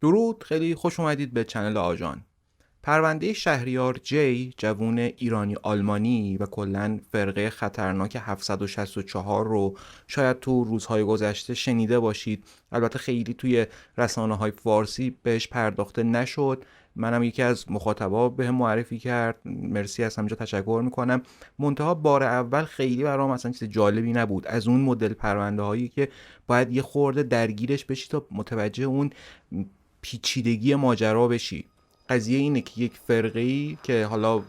درود، خیلی خوش اومدید به چنل آژان. پرونده شهریار جی، جوون ایرانی آلمانی و کلاً فرقه خطرناک 764 رو شاید تو روزهای گذشته شنیده باشید. البته خیلی توی رسانه‌های فارسی بهش پرداخته نشد. منم یکی از مخاطبا به معرفی کرد، مرسی، از همینجا تشکر میکنم. منتها بار اول خیلی برام اصلا چیز جالبی نبود، از اون مدل پرونده هایی که باید یه خورده درگیرش بشی تا متوجه اون پیچیدگی ماجرا بشی. قضیه اینه که یک فرقه‌ای که حالا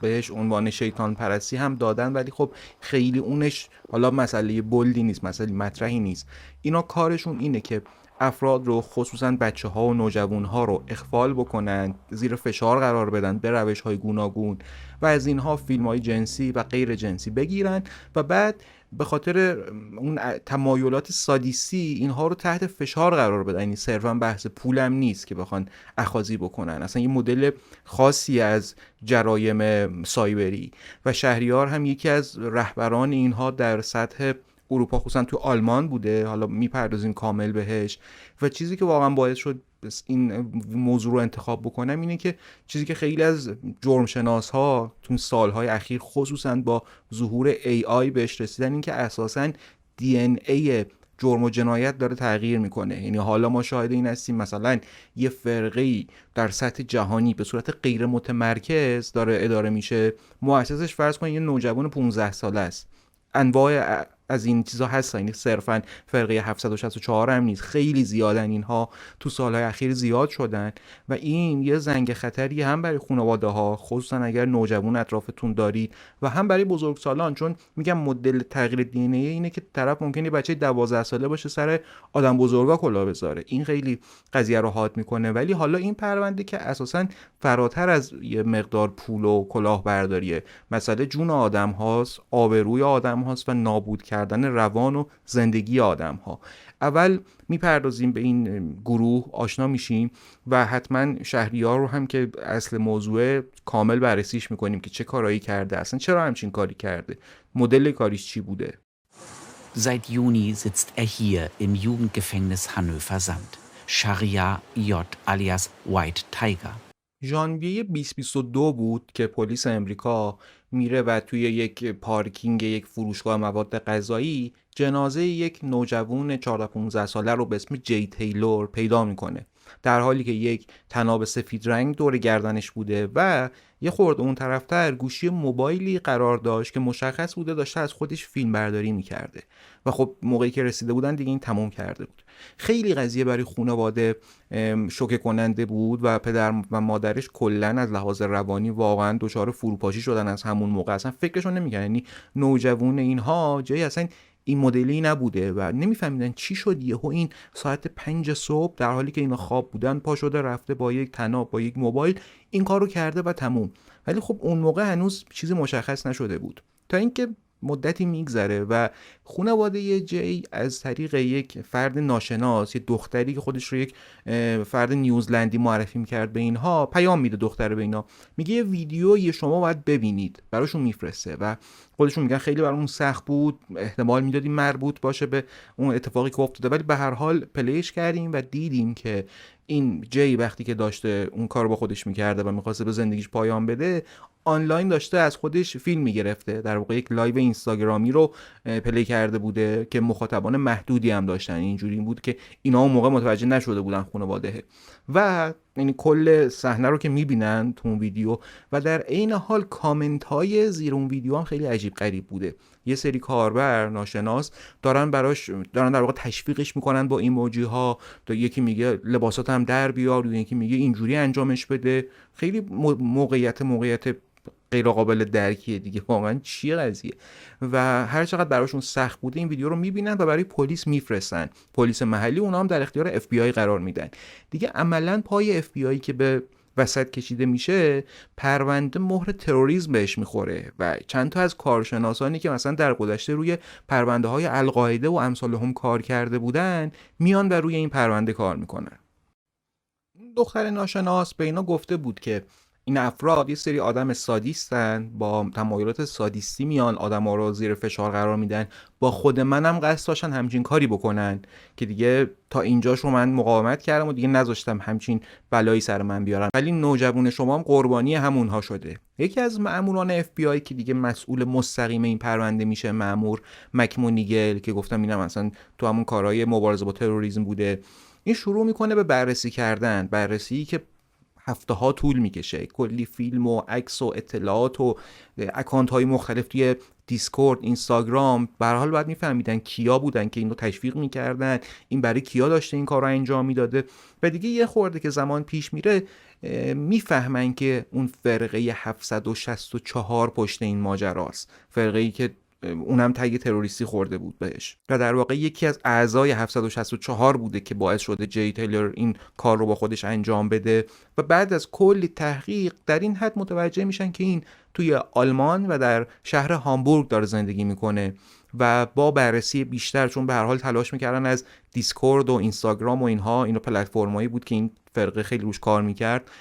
بهش عنوان شیطان پرستی هم دادن، ولی خب خیلی اونش حالا مسئله بلدی نیست، مسئله مطرحی نیست. اینا کارشون اینه که افراد رو، خصوصا بچه ها و نوجوان ها رو اخفال بکنن، زیر فشار قرار بدن به روش های گوناگون و از اینها فیلم های جنسی و غیر جنسی بگیرن و بعد به خاطر اون تمایلات سادیسی اینها رو تحت فشار قرار بدن. یعنی صرفا بحث پولم نیست که بخوان اخاذی بکنن، اصلا یه مدل خاصی از جرایم سایبری و شهریار هم یکی از رهبران اینها در سطح اروپا، خصوصا تو آلمان بوده. حالا میپردازیم کامل بهش. و چیزی که واقعا باعث شد این موضوع رو انتخاب بکنم اینه که چیزی که خیلی از جرم شناس ها تو سالهای اخیر خصوصا با ظهور AI بهش رسیدن، این که اساساً DNA جرم و جنایت داره تغییر میکنه. یعنی حالا ما شاهد این هستیم مثلا یه فرقه‌ای در سطح جهانی به صورت غیر متمرکز داره اداره میشه، مؤسسش فرض کن یه نوجوان 15 ساله است. انواع از این چیزا هست، یعنی صرفا فرقه 764 هم نیست، خیلی زیادن اینها، تو سالهای اخیر زیاد شدن و این یه زنگ خطری هم برای خانواده ها، خصوصا اگر نوجوان اطرافتون دارید، و هم برای بزرگسالان. چون میگم مدل تغییر دی ان ای اینه که طرف ممکنه بچه 12 ساله باشه سر آدم بزرگا کلاه بذاره، این خیلی قضیه رو حاد میکنه. ولی حالا این پرونده که اساسا فراتر از یه مقدار پول و کلاهبرداریه، مسئله جون آدم هاست، آبروی آدم هاست و نابود کردن روان و زندگی آدم ها. اول میپردازیم به این گروه، آشنا میشیم و حتما شهریار رو هم که اصل موضوع کامل بررسیش میکنیم که چه کارایی کرده، اصلا چرا همچین کاری کرده، مدل کاریش چی بوده. Seit Juni sitzt er hier im Jugendgefängnis Hannover-Sand. Shahriar J. alias White Tiger. ژانویه 2022 بود که پلیس امریکا میره و توی یک پارکینگ یک فروشگاه مواد غذایی جنازه یک نوجوان 14-15 ساله رو به اسم جی تیلور پیدا میکنه، در حالی که یک طناب سفید رنگ دور گردنش بوده و یه خورده اون طرفتر گوشی موبایلی قرار داشت که مشخص بوده داشته از خودش فیلم برداری میکرده و خب موقعی که رسیده بودن دیگه این تموم کرده بود. خیلی قضیه برای خانواده شوکه کننده بود و پدر و مادرش کلا از لحاظ روانی واقعا دچار فروپاشی شدن از همون موقع. اصلا فکرشون نمیکردن، یعنی نوجوان اینها جایی اصلا این مدلی نبوده و نمیفهمیدن چی شد یهو این ساعت 5 صبح در حالی که اینا خواب بودن پا شده رفته با یک طناب با یک موبایل این کارو کرده و تموم. ولی خب اون موقع هنوز چیزی مشخص نشده بود تا اینکه مدتی میگذره و خانواده جی از طریق یک فرد ناشناس، یه دختری که خودش رو یک فرد نیوزلندی معرفی میکرد به اینها، پیام میده دختره به اینا، میگه یه ویدیو شما باید ببینید، براشون میفرسته و خودشون میگن خیلی برامون سخت بود، احتمال میدادیم مربوط باشه به اون اتفاقی که افتاده، ولی به هر حال پلیش کردیم و دیدیم که این جی وقتی که داشته اون کار با خودش میکرده و میخواسته به زندگیش پایان بده، آنلاین داشته از خودش فیلم میگرفته. در واقع یک لایو اینستاگرامی رو پلی کرده بوده که مخاطبان محدودی هم داشتن. اینجوری بود که اینا اون موقع متوجه نشده بودن خانواده و یعنی کل صحنه رو که میبینن تو اون ویدیو و در عین حال کامنت های زیر اون ویدیو هم خیلی عجیب غریب بوده. یه سری کاربر ناشناس دارن در واقع تشویقش میکنن با ایموجی ها، تا یکی میگه لباسات هم در بیار، یکی میگه اینجوری انجامش بده. خیلی موقعیت غیر قابل درکیه دیگه، واقعا چیه قضیه. و هر چقدر براشون سخت بوده این ویدیو رو میبینن و برای پلیس میفرستن، پلیس محلی اونا هم در اختیار اف بی آی قرار میدن. دیگه عملا پای اف بی آی که به وسط کشیده میشه، پرونده مهر تروریسم بهش میخوره و چند تا از کارشناسانی که مثلا در گذشته روی پرونده های القاعده و امثال هم کار کرده بودن میان و روی این پرونده کار میکنن. دختر ناشناس به اینا گفته بود که این افراد یه سری آدم سادیستن، با تمایلات سادیستی میان آدما رو زیر فشار قرار میدن. با خود منم قصد داشتن همچین کاری بکنن که دیگه تا اینجاش رو من مقاومت کردم و دیگه نذاشتم همچین بلایی سر من بیارن، ولی نوجوان شما هم قربانی همونها شده. یکی از مأموران FBI که دیگه مسئول مستقیم این پرونده میشه، مأمور مکمونیگل که گفتم اینم مثلا تو همون کارهای مبارزه با تروریسم بوده، این شروع میکنه به بررسی کردن، بررسی که هفته ها طول میکشه. کلی فیلم و عکس و اطلاعات و اکانت های مختلف توی دیسکورد، اینستاگرام، به هر حال باید میفهمیدن کیا بودن که اینو تشویق میکردن، این برای کیا داشته این کار رو انجام میداده. و دیگه یه خورده که زمان پیش میره میفهمن که اون فرقه 764 پشت این ماجراست، فرقه‌ای که اونم تگ تروریستی خورده بود بهش و در واقع یکی از اعضای 764 بوده که باعث شده جی تیلر این کار رو با خودش انجام بده. و بعد از کلی تحقیق در این حد متوجه میشن که این توی آلمان و در شهر هامبورگ داره زندگی میکنه و با بررسی بیشتر، چون به هر حال تلاش میکردن از دیسکورد و اینستاگرام و اینو پلتفرمایی بود که این فرقه خیلی روش کار میکرد،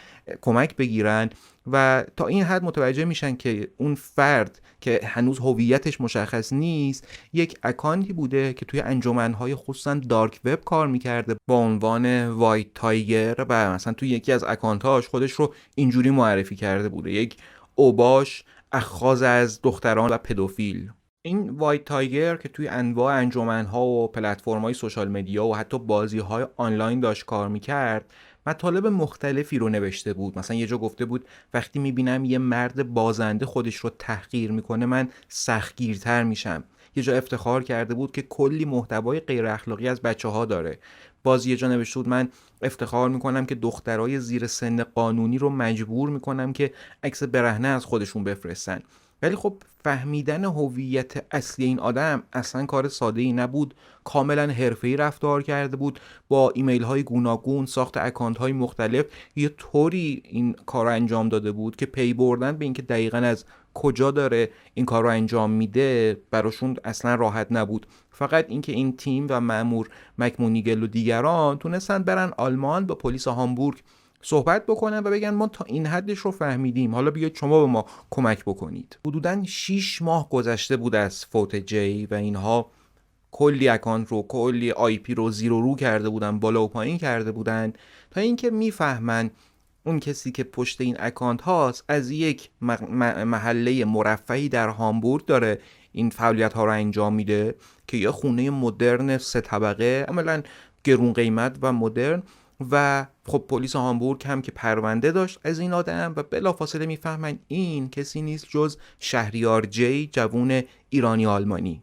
کمک بگیرن و تا این حد متوجه میشن که اون فرد که هنوز هویتش مشخص نیست یک اکانتی بوده که توی انجمنهای خصوصا دارک وب کار میکرده با عنوان وایت تایگر و مثلا توی یکی از اکانتاش خودش رو اینجوری معرفی کرده بوده: یک اوباش اخاذ از دختران و پدوفیل. این وایت تایگر که توی انواع انجمنها و پلتفرم‌های سوشال مدیا و حتی بازی‌های آنلاین داشت کار میکرد، مطالب مختلفی رو نوشته بود. مثلا یه جا گفته بود وقتی میبینم یه مرد بازنده خودش رو تحقیر میکنه من سختگیرتر میشم. یه جا افتخار کرده بود که کلی محتوای غیر اخلاقی از بچه‌ها داره. باز یه جا نوشته بود من افتخار میکنم که دخترای زیر سن قانونی رو مجبور میکنم که عکس برهنه از خودشون بفرستن. ولی خب فهمیدن هویت اصلی این آدم اصلا کار ساده‌ای نبود. کاملا حرفه‌ای رفتار کرده بود، با ایمیل های گوناگون، ساخت اکانت های مختلف یه طوری این کار رو انجام داده بود که پی بردن به اینکه دقیقاً از کجا داره این کار رو انجام میده براشون اصلا راحت نبود. فقط اینکه این تیم و مأمور مکمونیگل و دیگران تونستن برن آلمان با پلیس هامبورگ صحبت بکنن و بگن ما تا این حدش رو فهمیدیم، حالا بیاید شما به ما کمک بکنید. حدوداً 6 ماه گذشته بود از فوت جی و اینها کلی اکانت رو، کلی آی پی رو زیر و رو کرده بودن، بالا و پایین کرده بودن تا اینکه میفهمن اون کسی که پشت این اکانت هاست از یک محله مرفهی در هامبورگ داره این فعالیت ها رو انجام میده که یه خونه مدرن 3 طبقه، عملاً گرون قیمت و مدرن. و خب پلیس هامبورگ هم که پرونده داشت از این آدم و بلافاصله میفهمن این کسی نیست جز شهریار جی، جوون ایرانی آلمانی.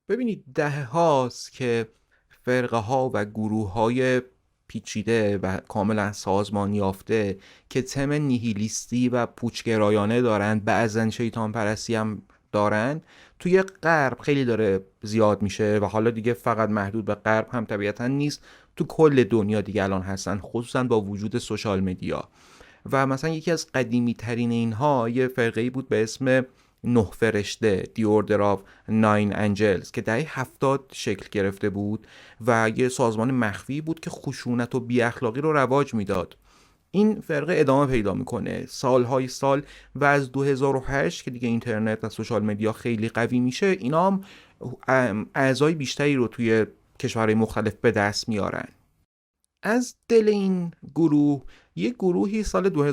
ببینید دهه هاست که فرقه ها و گروه های پیچیده و کاملا سازمان یافته که تم نیهیلیستی و پوچگرایانه دارن، بعضن شیطان پرستی هم دارن، توی غرب خیلی داره زیاد میشه و حالا دیگه فقط محدود به غرب هم طبیعتا نیست، تو کل دنیا دیگه الان هستن، خصوصا با وجود سوشال مدیا. و مثلا یکی از قدیمی ترین اینها یه فرقه‌ای بود به اسم 9 فرشته، The Order of Nine Angels که دهه 70 شکل گرفته بود و یه سازمان مخفی بود که خشونت و بی اخلاقی رو رواج میداد. این فرقه ادامه پیدا میکنه سالهای سال و از 2008 که دیگه اینترنت و سوشال مدیا خیلی قوی میشه، اینا هم اعضای بیشتری رو توی کشورهای مختلف به دست میارن. از دل این گروه یک گروهی سال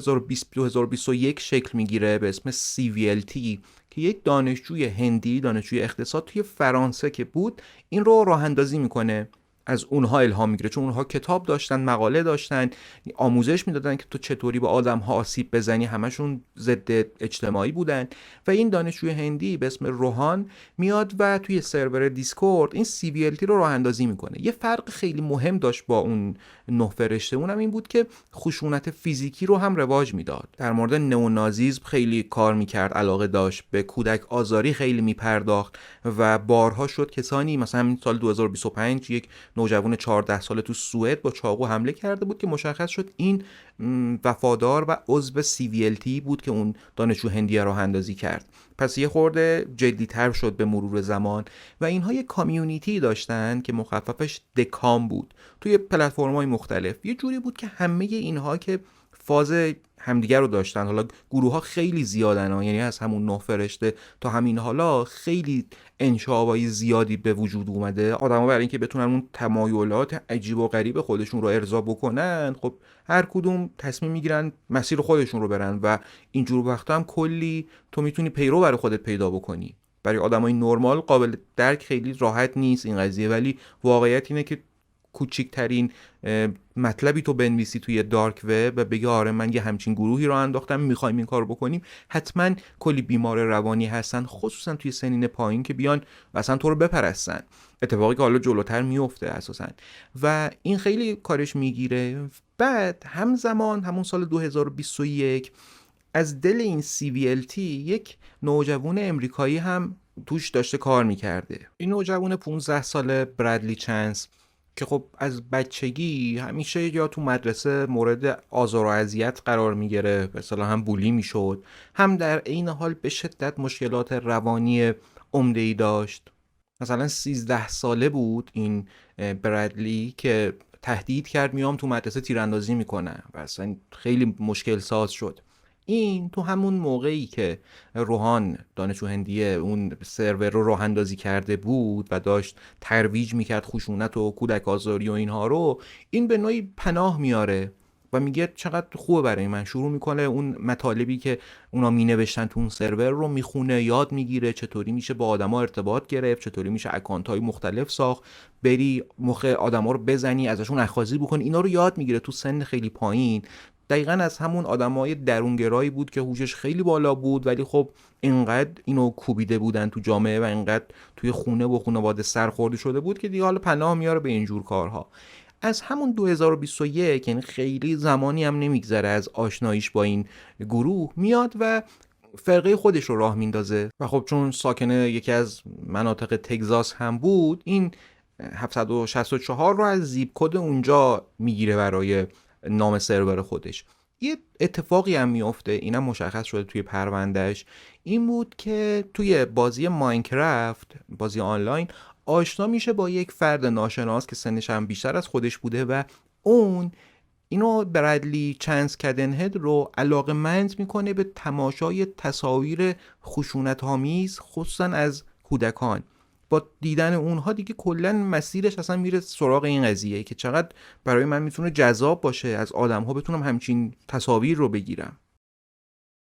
2020-2021 شکل میگیره به اسم CVLT که یک دانشجوی هندی، دانشجوی اقتصاد توی فرانسه که بود، این رو راه اندازی میکنه، از اونها الهام میگیره، چون اونها کتاب داشتن، مقاله داشتن، آموزش میدادن که تو چطوری به آدم‌ها آسیب بزنی، همشون ضد اجتماعی بودن. و این دانشجوی هندی به اسم روحان میاد و توی سرور دیسکورد این CVLT رو راه اندازی میکنه. یه فرق خیلی مهم داشت با اون 9 فرشته، اونم این بود که خشونت فیزیکی رو هم رواج میداد. در مورد نئونازیسم خیلی کار میکرد، علاقه داشت، به کودک آزاری خیلی میپرداخت و بارها شد کسانی، مثلا همین سال 2025 یک نوجوان 14 ساله تو سوئد با چاقو حمله کرده بود که مشخص شد این وفادار و عضو CVLT بود که اون دانشجو هندی راه اندازی کرد. پس یه خورده جدی‌تر شد به مرور زمان و اینها یه کامیونیتی داشتن که مخففش دکام بود توی پلتفرم‌های مختلف. یه جوری بود که همه اینها که فاز همدیگر رو داشتن. حالا گروه ها خیلی زیادن ها. یعنی از همون 9 فرشته تا همین حالا خیلی انشابای زیادی به وجود اومده. آدما برای اینکه بتونن اون تمایلات عجیب و غریب خودشون رو ارضا بکنن، خب هر کدوم تصمیم میگیرن مسیر خودشون رو برن و اینجور وقتا هم کلی تو میتونی پیرو برای خودت پیدا بکنی. برای آدمای نرمال قابل درک خیلی راحت نیست این قضیه، ولی واقعیت اینه که کوچکترین مطلبی تو بنویسی توی دارک وب و بگی آره من یه همچین گروهی رو انداختم میخوایم این کار بکنیم، حتما کلی بیمار روانی هستن، خصوصا توی سنین پایین، که بیان و اصلا تو رو بپرستن. اتفاقی که حالا جلوتر میفته اساسا و این خیلی کارش میگیره. بعد همزمان همون سال 2021 از دل این CVLT یک نوجوان امریکایی هم توش داشته کار میکرده. این نوجوان 15 ساله برادلی چانس که خب از بچگی همیشه یا تو مدرسه مورد آزار و اذیت قرار میگیره، مثلا هم بولی میشد، هم در عین حال به شدت مشکلات روانی عمده‌ای داشت. مثلا 13 ساله بود این برادلی که تهدید کرد میام تو مدرسه تیراندازی میکنم و اصلا خیلی مشکل ساز شد. این تو همون موقعی که روحان دانشجو هندیه اون سرور رو راه اندازی کرده بود و داشت ترویج میکرد خشونت و کودک آزاری و اینها رو، این به نوعی پناه میاره و میگه چقدر خوبه برای من. شروع میکنه اون مطالبی که اونا مینوشتن تو اون سرور رو میخونه، یاد میگیره چطوری میشه با آدما ارتباط گرفت، چطوری میشه اکانت های مختلف ساخت، بری مخ آدما رو بزنی، ازشون اخاذی بکنی. اینا رو یاد میگیره تو سن خیلی پایین. دقیقاً از همون آدمای درونگرایی بود که هوشش خیلی بالا بود، ولی خب اینقدر اینو کوبیده بودن تو جامعه و اینقدر توی خونه و خانواده سرخورده شده بود که دیگه حالا پناه میاره به اینجور کارها. از همون 2021، یعنی خیلی زمانی هم نمیگذره از آشناییش با این گروه، میاد و فرقه خودش رو راه میندازه و خب چون ساکن یکی از مناطق تگزاس هم بود، این 764 رو از زیپ کد اونجا میگیره برای نام سرور خودش. یه اتفاقی هم میفته، اینم مشخص شده توی پروندهش، این بود که توی بازی ماینکرافت، بازی آنلاین، آشنا میشه با یک فرد ناشناس که سنش هم بیشتر از خودش بوده و اون اینو برادلی چانس کدنهد رو علاقه‌مند میکنه به تماشای تصاویر خشونت‌آمیز خصوصا از کودکان. با دیدن اونها دیگه کلا مسیرش اصلا میره سراغ این قضیه که چقدر برای من میتونه جذاب باشه از آدم‌ها بتونم همچین تصاویر رو بگیرم.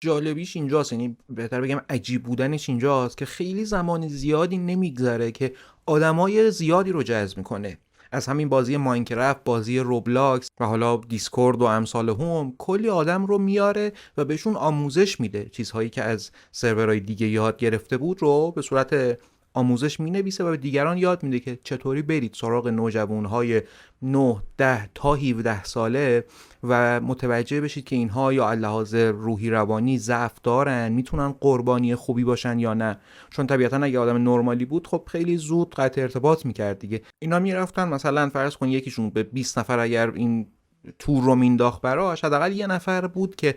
جالبیش اینجاست، یعنی بهتر بگم عجیب بودنش اینجاست که خیلی زمان زیادی نمیگذره که آدمای زیادی رو جذب میکنه. از همین بازی ماینکرافت، بازی روبلاکس و حالا دیسکورد و امثال هم کلی آدم رو میاره و بهشون آموزش میده. چیزهایی که از سرورهای دیگه یاد گرفته بود رو به صورت آموزش مینویسه و به دیگران یاد میده که چطوری برید سراغ نوجوانهای 9 10 تا 17 ساله و متوجه بشید که اینها یا لحاظ روحی روانی ضعف دارن، میتونن قربانی خوبی باشن یا نه. چون طبیعتا اگه آدم نرمالی بود خب خیلی زود قطع ارتباط میکرد دیگه. اینا میرفتن مثلا فرض کن یکیشون به 20 نفر اگر این تور رو مینداخت براش، حداقل یه نفر بود که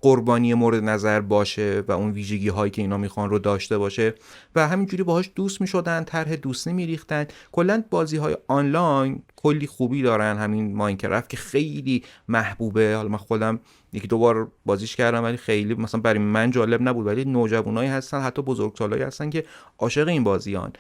قربانی مورد نظر باشه و اون ویژگی هایی که اینا میخوان رو داشته باشه و همینجوری باهاش دوست میشدن، طرح دوستی میریختن. کلا بازی های آنلاین کلی خوبی دارن، همین ماینکرافت که خیلی محبوبه. حالا من خودم یکی دو بار بازیش کردم ولی خیلی مثلا برای من جالب نبود، ولی نوجوانایی هستن حتی بزرگسالایی هستن که عاشق این بازیان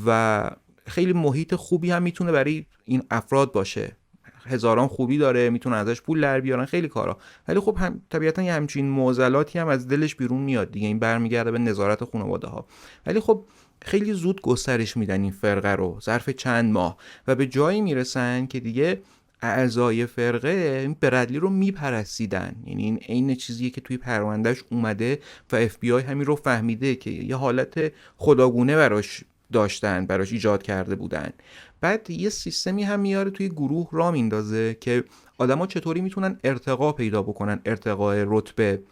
و خیلی محیط خوبی هم میتونه برای این افراد باشه. هزاران خوبی داره، میتونن ازش پول در بیارن، خیلی کارا. ولی خب هم طبیعتا یه همچین معضلاتی هم از دلش بیرون میاد دیگه. این برمیگرده به نظارت خانواده ها. ولی خب خیلی زود گسترش میدن این فرقه رو ظرف چند ماه و به جایی میرسن که دیگه اعضای فرقه این برادلی رو میپرسیدن. یعنی این عین چیزیه که توی پروندهش اومده و FBI همین رو فهمیده که یه حالت خداگونه براش داشتن، براش ایجاد کرده بودن. بعد یه سیستمی هم میاره توی گروه را میندازه که آدما چطوری میتونن ارتقا پیدا بکنن، ارتقاء رتبه.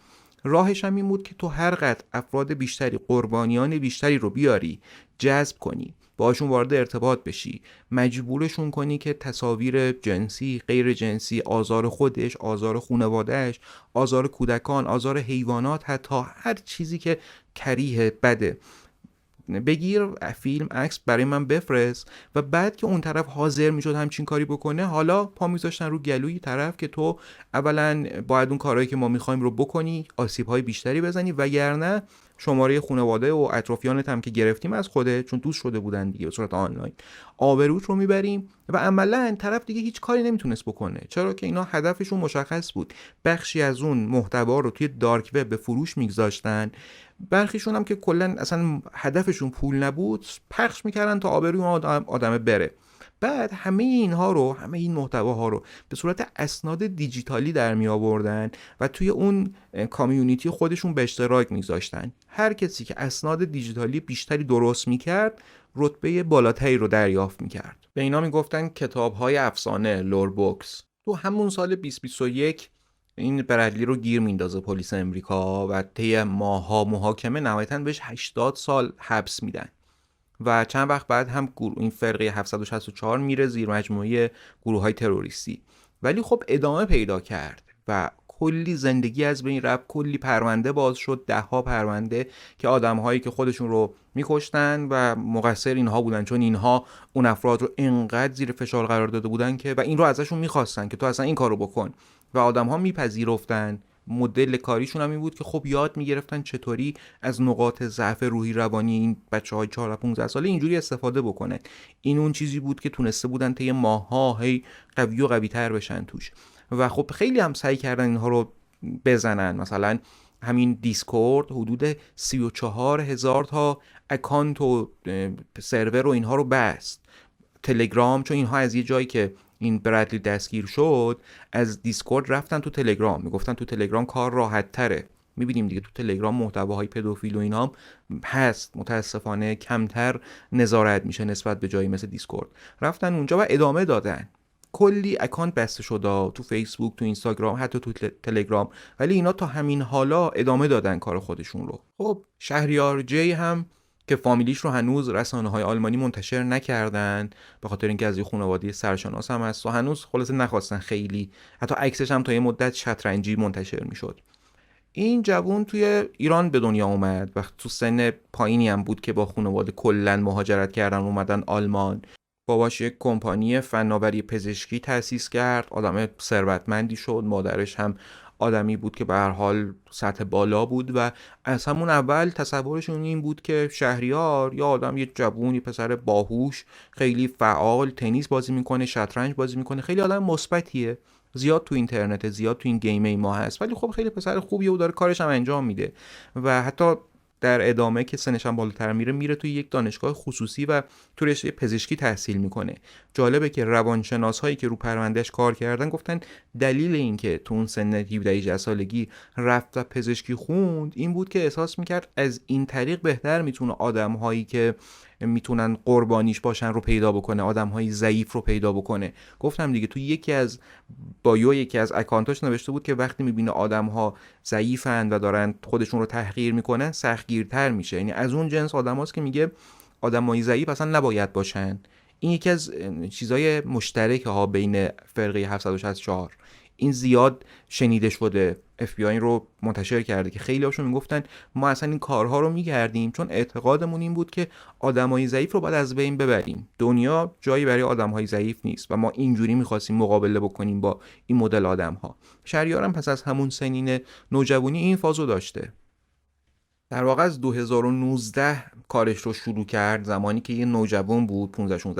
راهش هم این بود که تو هر قدر افراد بیشتری، قربانیان بیشتری رو بیاری، جذب کنی، باهاشون وارد ارتباط بشی، مجبورشون کنی که تصاویر جنسی، غیر جنسی، آزار خودش، آزار خانواده‌اش، آزار کودکان، آزار حیوانات، حتی هر چیزی که کریه، بده، بگیر فیلم عکس برای من بفرست. و بعد که اون طرف حاضر میشد همچین کاری بکنه، حالا پا میذاشتن رو گلوی طرف که تو اولا باید اون کارهایی که ما میخوایم رو بکنی، آسیب‌های بیشتری بزنی، وگرنه شماره خانواده و اطرافیانت هم که گرفتیم از خوده، چون دوست شده بودن دیگه به صورت آنلاین، آبروت رو میبریم. و عملا طرف دیگه هیچ کاری نمیتونست بکنه، چرا که اینا هدفشون مشخص بود. بخشی از اون محتوا رو توی دارک وب به فروش میگذاشتن، برخیشون هم که کلا اصلا هدفشون پول نبود، پخش میکردن تا آبروی اون آدم بره. بعد همه این محتواها رو به صورت اسناد دیجیتالی در می آوردن و توی اون کامیونیتی خودشون به اشتراک میذاشتن. هر کسی که اسناد دیجیتالی بیشتری درست میکرد رتبه بالاتری رو دریافت میکرد. به اینا میگفتن کتاب‌های افسانه، لور بوکس. تو همون سال 2021 این برادلی رو گیر میندازه پلیس امریکا و طی ماها محاکمه نهایتاً بهش 80 سال حبس میدن. و چند وقت بعد هم این فرقه 764 میره زیر مجموعه گروه‌های تروریستی. ولی خب ادامه پیدا کرد و کلی زندگی از بین رفت، کلی پرونده باز شد، 10 پرونده که آدم‌هایی که خودشون رو میکشتن و مقصر اینها بودن، چون اینها اون افراد رو انقدر زیر فشار قرار داده بودن که و این رو ازشون میخواستن که تو اصلا این کارو بکن و آدم‌ها میپذیرفتن. مدل کاریشون هم این بود که خب یاد میگرفتن چطوری از نقاط ضعف روحی روانی این بچه‌های 14 15 ساله اینجوری استفاده بکنن. این اون چیزی بود که تونسته بودن طی ماه‌ها هی قوی و قوی‌تر بشن توش. و خب خیلی هم سعی کردن اینها رو بزنن. مثلا همین دیسکورد حدود 34,000 تا اکانت و سرور و اینها رو بست. تلگرام، چون اینها از یه جایی که این برادلی دستگیر شد از دیسکورد رفتن تو تلگرام، میگفتن تو تلگرام کار راحت تره. میبینیم دیگه تو تلگرام محتواهای پدوفیل و اینا هم هست، متاسفانه کمتر نظارت میشه نسبت به جایی مثل دیسکورد. رفتن اونجا و ادامه دادن. کلی اکانت بسته شده تو فیسبوک، تو اینستاگرام، حتی تو تلگرام، ولی اینا تا همین حالا ادامه دادن کار خودشون رو. خب شهریار جی هم که فامیلیش رو هنوز رسانه‌های آلمانی منتشر نکردن، به خاطر اینکه از یه خانواده سرشناس هم هست و هنوز خلاصه نخواستن خیلی، حتی عکسش هم تا یه مدت شطرنجی منتشر میشد. این جوون توی ایران به دنیا اومد و تو سن پایینی هم بود که با خانواده کلا مهاجرت کردن اومدن آلمان. باباش یک کمپانی فناوری پزشکی تأسیس کرد، آدم ثروتمندی شد. مادرش هم آدمی بود که به هر حال سطح بالا بود و از همون اول تصورشون این بود که شهریار یا آدم، یه جوونی، پسر باهوش، خیلی فعال، تنیس بازی میکنه، شطرنج بازی میکنه، خیلی آدم مثبتیه، زیاد تو اینترنت، زیاد تو این گیم ما هست، ولی خب خیلی پسر خوبیه و داره کارش هم انجام میده. و حتی در ادامه که سنش هم بالاتر میره توی یک دانشگاه خصوصی و تو رشته پزشکی تحصیل میکنه. جالبه که روانشناس هایی که رو پروندهش کار کردن گفتن دلیل این که تو اون سن 17 سالگی رفت و پزشکی خوند این بود که احساس میکرد از این طریق بهتر میتونه آدم هایی که میتونن قربانیش باشن رو پیدا بکنه، آدم های ضعیف رو پیدا بکنه. گفتم دیگه تو یکی از اکانتاش نوشته بود که وقتی میبینه آدم ها ضعیفن و دارن خودشون رو تحقیر میکنن سختگیرتر میشه. یعنی از اون جنس آدم هاست که میگه آدمای ضعیف اصلا نباید باشن. این یکی از چیزای مشترک ها بین فرقه 764. این زیاد شنیده شده، FBI این رو منتشر کرده که خیلی هاشون میگفتن ما اصلا این کارها رو میکردیم چون اعتقادمون این بود که آدمای ضعیف رو باید از بین ببریم. دنیا جایی برای آدمهای ضعیف نیست و ما اینجوری میخواستیم مقابله بکنیم با این مدل آدمها. شهریارم پس از همون سنین نوجوانی این فازو داشته. در واقع از 2019 کارش رو شروع کرد، زمانی که یه نوجوان بود،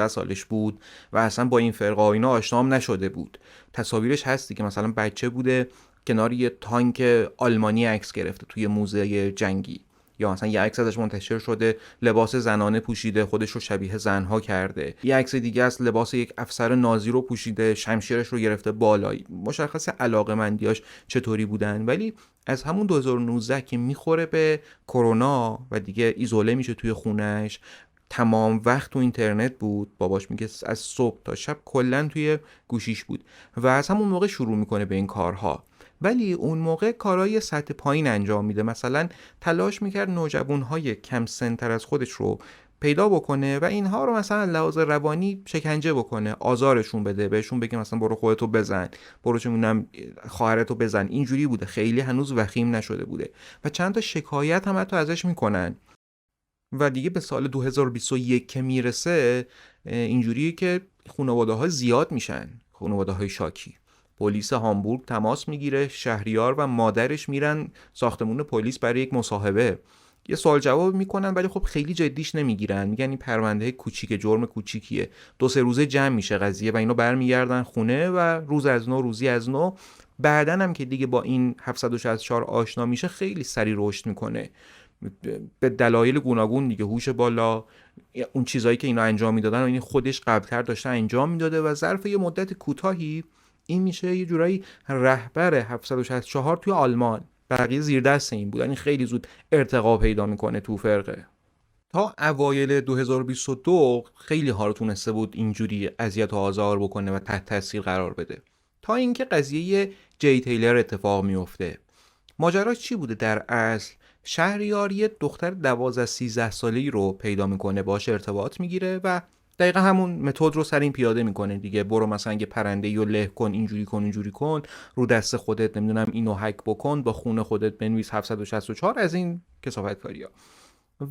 15-16 سالش بود و اصلا با این فرقه اینا آشنام نشده بود. تصاویرش هستی که مثلا بچه بوده کنار یه تانک آلمانی عکس گرفته توی موزه جنگی، یا مثلا یه عکس ازش منتشر شده لباس زنانه پوشیده، خودش رو شبیه زنها کرده. یه عکس دیگه از لباس یک افسر نازی رو پوشیده، شمشیرش رو گرفته بالایی. مشخص علاقه‌مندیاش چطوری بودن. ولی از همون 2019 که میخوره به کرونا و دیگه ایزوله میشه توی خونش، تمام وقت تو اینترنت بود. باباش میگه از صبح تا شب کلا توی گوشیش بود و از همون موقع شروع میکنه به این کارها. ولی اون موقع کارهای سطح پایین انجام میده. مثلا تلاش میکرد نوجوانهای کم سن‌تر از خودش رو پیدا بکنه و اینها رو مثلا لحاظ روانی شکنجه بکنه، آزارشون بده، بهشون بگه مثلا برو خودتو بزن، برو چه میدونم خواهرتو بزن. اینجوری بوده، خیلی هنوز وخیم نشده بوده و چند تا شکایت هم حتی ازش میکنن. و دیگه به سال 2021 که میرسه اینجوریه که خانواده‌ها زیاد میشن، خانواده‌های شاکی. پلیس هامبورگ تماس میگیره، شهریار و مادرش میرن ساختمون پلیس برای یک مصاحبه. یه سوال جواب میکنن ولی خب خیلی جدیش نمیگیرن، میگن این پرونده کوچیکه، جرم کوچیکیه. 2-3 روزه جمع میشه قضیه و اینا برمیگردن خونه و روز از نو روزی از نو. بعدن هم که دیگه با این 764 آشنا میشه خیلی سریع رشد میکنه به دلایل گوناگون دیگه. هوش بالا، اون چیزایی که اینا انجام میدادن و این خودش قبلتر داشته انجام میداده و ظرف یه مدت کوتاهی این میشه یه جورایی رهبر 764 توی آلمان. بقیه زیر دست این بودن. این خیلی زود ارتقا پیدا میکنه تو فرقه. تا اوایل 2022 خیلی ها رو تونسته بود اینجوری اذیت و آزار بکنه و تحت تاثیر قرار بده، تا اینکه قضیه جی تیلر اتفاق میفته. ماجراش چی بوده در اصل؟ شهریار یه دختر 12-13 ساله‌ای رو پیدا میکنه، باش ارتباط میگیره و دقیقا همون متد رو سر این پیاده میکنه دیگه. برو مثلا یه پرنده‌ای رو له کن، اینجوری کن اونجوری کن، رو دست خودت نمیدونم اینو هک بکن، با خون خودت بنویس 764، از این کثافتکاری‌ها.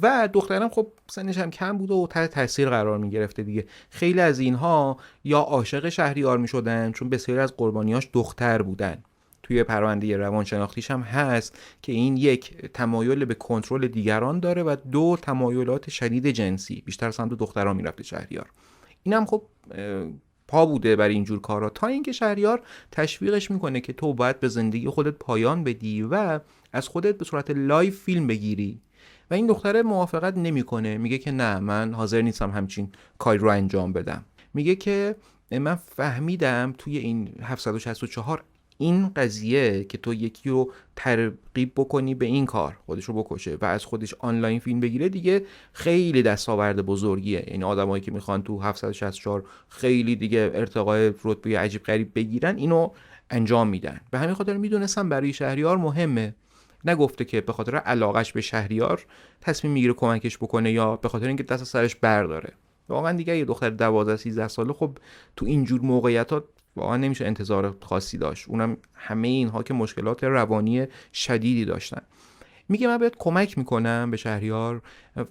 و دخترم خب سنش هم کم بوده و تحت تاثیر قرار میگرفته دیگه. خیلی از اینها یا عاشق شهریار میشدن چون بسیاری از قربانیاش دختر بودن. توی پرونده روانشناختیش هم هست که این یک تمایل به کنترل دیگران داره و 2 تمایلات شدید جنسی، بیشتر سمت دخترها میرفته شهریار. اینم خب پا بوده برای اینجور کارا، تا اینکه شهریار تشویقش میکنه که تو باید به زندگی خودت پایان بدی و از خودت به صورت لایو فیلم بگیری. و این دختره موافقت نمیکنه، میگه که نه، من حاضر نیستم همچین کاری رو انجام بدم. میگه که من فهمیدم توی این 764 این قضیه که تو یکی رو ترغیب بکنی به این کار خودش رو بکشه و از خودش آنلاین فیلم بگیره دیگه خیلی دستاورد بزرگیه. یعنی آدمایی که میخوان تو 764 خیلی دیگه ارتقای رتبه عجیب غریب بگیرن اینو انجام میدن. به همین خاطر میدونستم برای شهریار مهمه. نگفته که به خاطر علاقش به شهریار تصمیم میگیره کمکش بکنه یا به خاطر اینکه دست سرش برداره. واقعا دیگه یه دختر 12-13 ساله خب تو اینجور موقعیتات واقعا نمیشه انتظار خاصی داشت، اونم همه اینها که مشکلات روانی شدیدی داشتن. میگه من بهت کمک میکنم به شهریار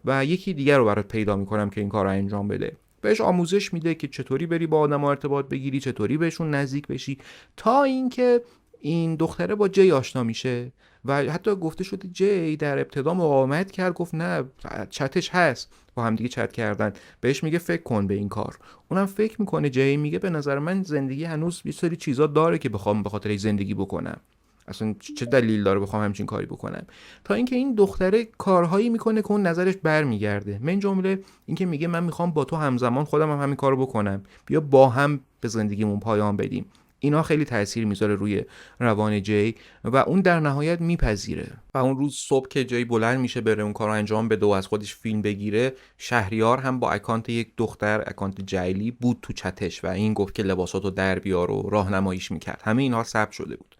و یکی دیگر رو برات پیدا میکنم که این کار رو انجام بده. بهش آموزش میده که چطوری بری با آدم‌ها ارتباط بگیری، چطوری بهشون نزدیک بشی، تا اینکه این دختره با جی آشنا میشه و حتی گفته شده جی در ابتدا مقاومت کرد، گفت نه چتش هست، با هم دیگه چت کردن. بهش میگه فکر کن به این کار، اونم فکر میکنه. جی میگه به نظر من زندگی هنوز یه سری چیزا داره که بخوام به خاطر زندگی بکنم، اصلا چه دلیل داره بخوام همچین کاری بکنم. تا اینکه این دختره کارهایی میکنه که اون نظرش برمیگرده، من جمله اینکه میگه من میخوام با تو همزمان خودم هم همین کارو بکنم، بیا با هم به زندگیمون پایان بدیم. اینا خیلی تاثیر میذاره روی روان جی و اون در نهایت میپذیره. و اون روز صبح که جی بلند میشه بره اون کارو انجام بده و از خودش فیلم بگیره، شهریار هم با اکانت یک دختر، اکانت جعلی بود تو چتش و این گفت که لباساتو در بیار و راهنماییش میکرد. همه اینها ثبت شده بود.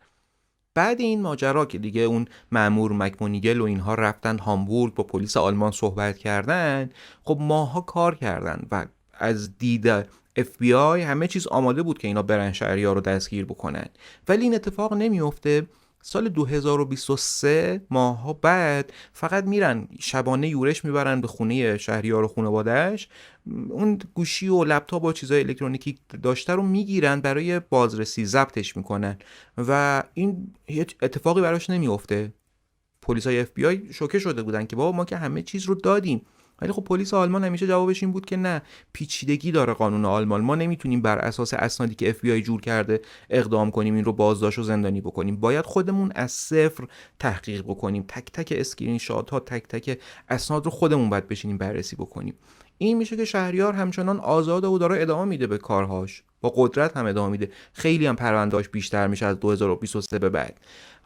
بعد این ماجرا که دیگه اون مأمور مکمونیگل و اینها رفتن هامبورگ با پلیس آلمان صحبت کردن، خب ماها کار کردن و از دید FBI همه چیز آماده بود که اینا برن شهریار رو دستگیر بکنن، ولی این اتفاق نمیفته. سال 2023 ماها بعد فقط میرن شبانه یورش میبرن به خونه شهریار و خانواده‌اش، اون گوشی و لپتاپ و چیزای الکترونیکی داشته رو میگیرن برای بازرسی، ضبطش میکنن و این هیچ اتفاقی براش نمیفته. پلیسای FBI شوکه شده بودن که بابا ما که همه چیز رو دادیم، ولی خب پلیس آلمان همیشه جوابش این بود که نه، پیچیدگی داره قانون آلمان، ما نمیتونیم بر اساس اسنادی که FBI جور کرده اقدام کنیم این رو بازداشت و زندانی بکنیم، باید خودمون از صفر تحقیق بکنیم، تک تک اسکرین شات ها، تک تک اسناد رو خودمون باید بشینیم بررسی بکنیم. این میشه که شهریار همچنان آزاده و داره ادامه میده به کارهاش، با قدرت هم ادامه میده. خیلی هم پروندهاش بیشتر میشه از 2023 به بعد.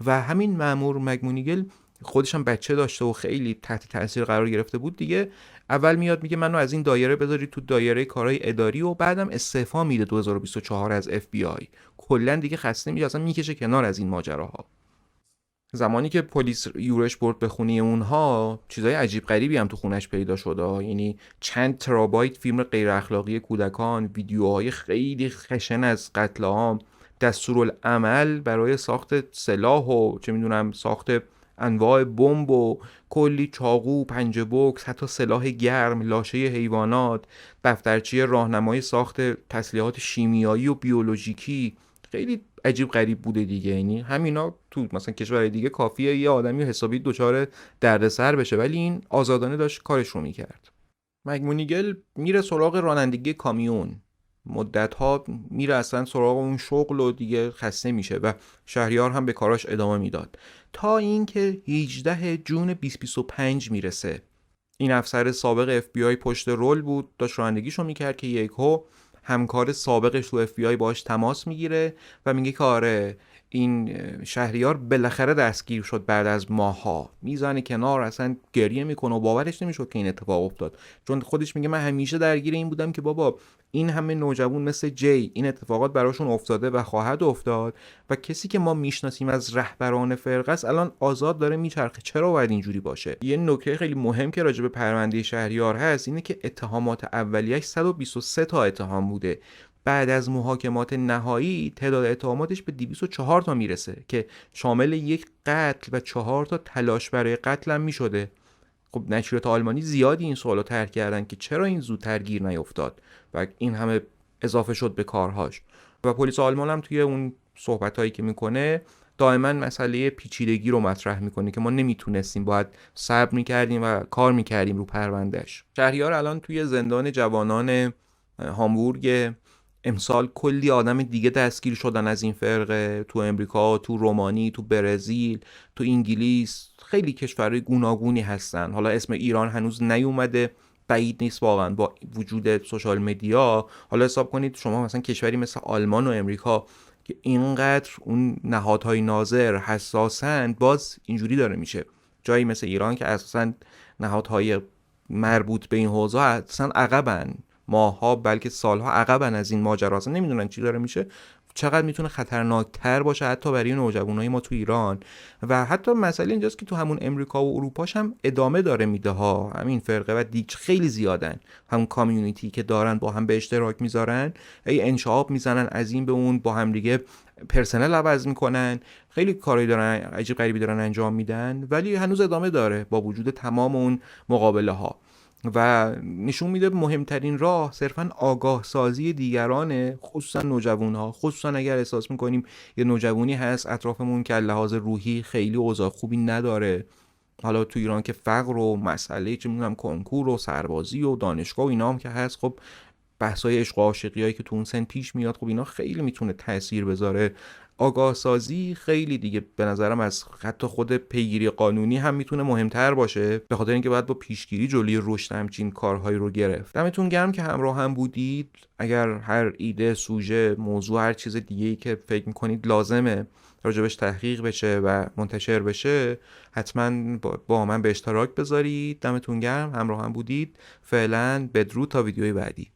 و همین مأمور مکمونیگل خودش هم بچه داشته و خیلی تحت تاثیر قرار گرفته بود دیگه. اول میاد میگه منو از این دایره بذاری تو دایره کارهای اداری و بعدم استعفا میده 2024 از FBI. کلا دیگه خسته میشه، اصلا میکشه کنار از این ماجراها. زمانی که پلیس یورش برد به خونه اونها، چیزای عجیب غریبی هم تو خونش پیدا شده، یعنی چند ترابایت فیلم غیر اخلاقی کودکان، ویدیوهای خیلی خشن از قتل عام، دستورالعمل برای ساخت سلاح و چه میدونم ساخت انواع بمب و کلی چاقو، پنجه بوکس، حتی سلاح گرم، لاشه حیوانات، دفترچه راهنمای ساخت تسلیحات شیمیایی و بیولوژیکی. خیلی عجیب غریب بوده دیگه. یعنی همینا تو مثلا کشورهای دیگه کافیه یه آدمی حسابی دچار دردسر بشه، ولی این آزادانه داشت کارش رو میکرد. مکمونیگل میره سراغ رانندگی کامیون، مدت‌ها میره اصلا سراغ اون شغل و دیگه خسته میشه و شهریار هم به کاراش ادامه میداد تا اینکه 18 جون 2025 میرسه. این افسر سابق اف بی آی پشت رول بود، داشت رانندگیشو میکرد که یکو همکار سابقش تو اف بی آی باهاش تماس میگیره و میگه که آره این شهریار بالاخره دستگیر شد بعد از ماها. میزنه کنار، اصلا گریه میکنه و باورش نمیشد که این اتفاق افتاد، چون خودش میگه من همیشه درگیر این بودم که بابا این همه نوجوان مثل جی این اتفاقات براشون افتاده و خواهد افتاد و کسی که ما میشناسیم از رهبران فرقه است الان آزاد داره میچرخه، چرا باید اینجوری باشه؟ یه نکته خیلی مهم که راجع به پرونده شهریار هست اینه که اتهامات اولیه‌اش 123 تا اتهام بوده. بعد از محاکمات نهایی تعداد اتهاماتش به 204 تا میرسه که شامل یک قتل و 4 تا تلاش برای قتل هم میشده. خب نشریات آلمانی زیادی این سوالو طرح کردن که چرا این زودتر گیر نیفتاد و این همه اضافه شد به کارهاش. و پلیس آلمان هم توی اون صحبتایی که میکنه دائما مسئله پیچیدگی رو مطرح میکنه که ما نمیتونستیم، باید صبر میکردیم و کار میکردیم رو پروندهش. شهریار الان توی زندان جوانان هامبورگ. امسال کلی آدم دیگه دستگیر شدن از این فرقه، تو امریکا، تو رومانی، تو برزیل، تو انگلیس، خیلی کشورهای گوناگونی هستن. حالا اسم ایران هنوز نیومده، بعید نیست واقعا با وجود سوشال مدیا. حالا حساب کنید شما مثلا کشوری مثل آلمان و امریکا که اینقدر اون نهادهای ناظر حساسن، باز اینجوری داره میشه. جایی مثل ایران که اساسا نهادهای مربوط به این حوزه اصلا عقبن، ماها بلکه سالها عقبن از این ماجرا، اصلا نمیدونن چی داره میشه. چقدر میتونه خطرناکتر باشه حتی برای نوجوانای ما تو ایران. و حتی مسئله اینجاست که تو همون امریکا و اروپاش هم ادامه داره میده ها، همین فرقه و دیگه خیلی زیادن، همون کامیونیتی که دارن با هم به اشتراک میذارن، ای انشعاب میزنن از این به اون، با هم دیگه پرسنل عوض میکنن، خیلی کاری دارن عجیب غریبی دارن انجام میدن، ولی هنوز ادامه داره با وجود تمام اون مقابله ها. و نشون میده مهمترین راه صرفا آگاه سازی دیگرانه، خصوصا نوجوانها. خصوصا اگر احساس میکنیم یه نوجوانی هست اطرافمون که لحاظ روحی خیلی اوضاع خوبی نداره، حالا تو ایران که فقر و مسئله چه میدونم کنکور و سربازی و دانشگاه و اینا هم که هست، خب بحثای عشق و عاشقیایی که تو اون سن پیش میاد، خب اینا خیلی میتونه تاثیر بذاره. آگاه سازی خیلی دیگه به نظرم از حتی خود پیگیری قانونی هم میتونه مهمتر باشه، به خاطر اینکه باید با پیشگیری جلوی رشد همچین کارهایی رو گرفت. دمتون گرم که همراه هم بودید. اگر هر ایده، سوژه، موضوع، هر چیز دیگه‌ای که فکر میکنید لازمه راجبش تحقیق بشه و منتشر بشه، حتما با من به اشتراک بذارید. دمتون گرم همراه هم بودید. فعلا بدرود تا ویدیوی بعدی.